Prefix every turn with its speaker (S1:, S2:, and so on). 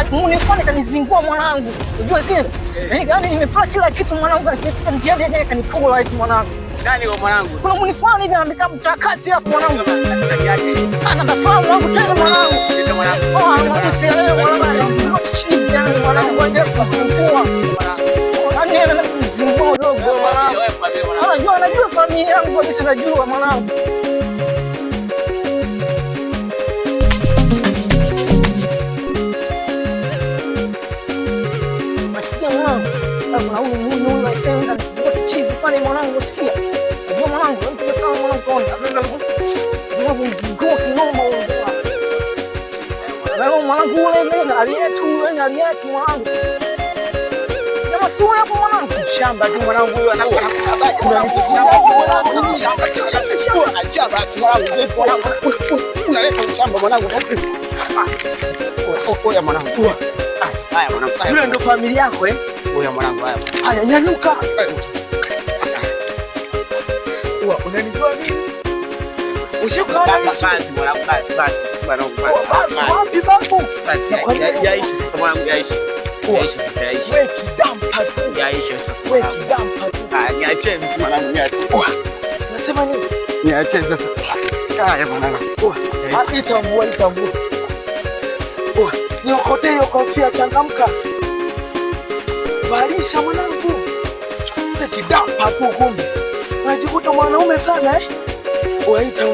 S1: Munifanya kanizingua mwanangu. Unajua zile? Yaani nimepata kila kitu mwanangu katika njia yenyewe kanikola hivi mwanangu.
S2: Nani huyo mwanangu?
S1: Kuna munifanya hivi amekaa mtakati hapo mwanangu. Ana nafahamu wangu tena mwanangu.
S2: Ndio mwanangu.
S1: Mwanangu sielewi mwanangu. Chizi yangu mwanangu ndio kusumbua. Yaani ananizingua dogo mwanangu. Anajua familia yangu kabisa najua mwanangu. Kuna huyu aisema ndio kichizi pale mwanangu sikia. Ndio mwanangu, ndio sana mwanangu ona. Ndio mzigo kinoma wewe. Leo mwanangu ule mimi alietu mwanangu. Jamaa sio hapo mwanangu. Shamba tu mwanangu huyo anakuwa kuna mtu shamba sio acha basi mwanangu vipi mwanangu. Unaleta shamba mwanangu. Oya mwanangu. Haya mwanangu. Yule ndio familia yako Oya mwanangu haya. Haya nyanyuka. Unanijua mimi? Ushikaona hivi? Basi mwanangu basi mwanangu basi. Wapi babu? Basi yaishi sasa mwanangu yaishi. Yaishi sasa yaishi. Wewe kidampa tu. Yaishi sasa. Wewe kidampa tu. Niache sasa mwanangu niache. Unasema nini? Niache sasa. Haya mwanangu. Itambua. Niokote hiyo kofia changamka. Valisha mwanangu. Ule kidampa tu kumbe. Unajikuta mwanaume sana Waita.